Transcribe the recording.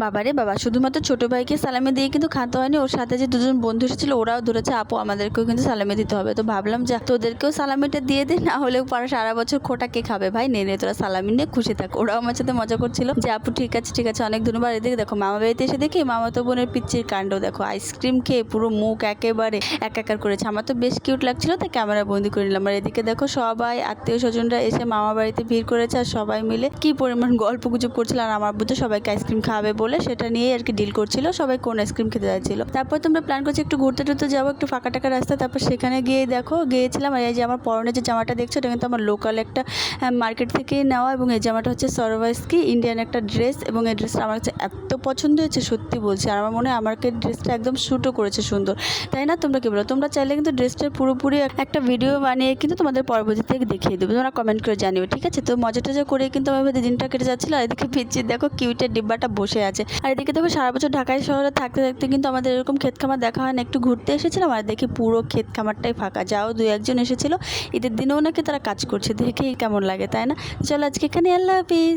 বাবারে বাবা, শুধুমাত্র ছোটো ভাইকে সালামি দিয়ে কিন্তু খাতে হয়নি, ওর সাথে যে দুজন বন্ধু এসেছিলো ওরাও ধরেছে আপু আমাদেরকেও কিন্তু সালামি দিতে হবে। তো ভাবলাম যে তোদেরকেও সালামিটা দিয়ে দিই, না হলেও সারা বছর খোটা কে খাবে ভাই, নে তোরা সালামি নিয়ে খুশি থাক। ওরাও আমার সাথে মজা করছিল যে আপু ঠিক আছে অনেক ধন্যবাদ। এদিকে দেখো মামা বাড়িতে এসে দেখি মামাতো বোনের পিচ্চির কাণ্ড দেখো, আইসক্রিম খেয়ে পুরো মুখ একেবারে একাকার করেছে। আমার তো বেশ কিউট লাগছিল, তাই ক্যামেরা বন্দি করে নিলাম। আর এদিকে দেখো সবাই আত্মীয় স্বজনরা এসে মামা বাড়িতে ভিড় করেছে, আর সবাই মিলে কি পরিমাণ গল্প গুজব করছিল। আর আমার বুঝতে সবাইকে আইসক্রিম খাওয়াবে বলে সেটা নিয়ে আর কি ডিল করছিল, সবাই কোন আইসক্রিম খেতে যাচ্ছিল। তারপর তোমরা প্ল্যান করছি একটু ঘুরতে টুরতে যাবো, একটু ফাঁকা টাকা রাস্তা। তারপর সেখানে গিয়ে দেখো গিয়েছিলাম। আর এই যে আমার পরনে যে জামাটা দেখছো এটা কিন্তু আমার লোকাল একটা মার্কেট থেকেই নেওয়া, এবং এই জামাটা হচ্ছে সরোভাস্কি ইন্ডিয়ান একটা ড্রেস, এবং এই ড্রেসটা আমার কাছে এত পছন্দ হয়েছে সত্যি বলছি। আর আমার মনে হয় আমাকে ড্রেসটা একদম শ্যুটও করেছে সুন্দর, তাই না? তোমরা কি বলো? তোমরা চাইলে কিন্তু ড্রেসটার পুরোপুরি একটা ভিডিও বানিয়ে কিন্তু তোমাদের পরবর্তীতে দেখিয়ে দেবো, তোমরা কমেন্ট করে জানিও, ঠিক আছে? তো মজা টজা করে কিন্তু আমার দিনটা কেটে যাচ্ছিলো। আর এদিকে পিচ্ছি দেখো কিউটের ডিব্বাটা বসে আছে। আর এদিকে দেখো সারা বছর ঢাকায় শহরে থাকতে থাকতে কিন্তু আমাদের এরকম ক্ষেত খামার দেখা হয় না। একটু ঘুরতে এসেছিলাম আর দেখি পুরো ক্ষেত খামারটাই ফাঁকা, যাও দু একজন এসেছিলো ঈদের দিনেও নাকি তারা কাজ করছে, দেখেই কেমন লাগে, তাই না? চলো আজকে এখানে আল্লাহ হাফিজ।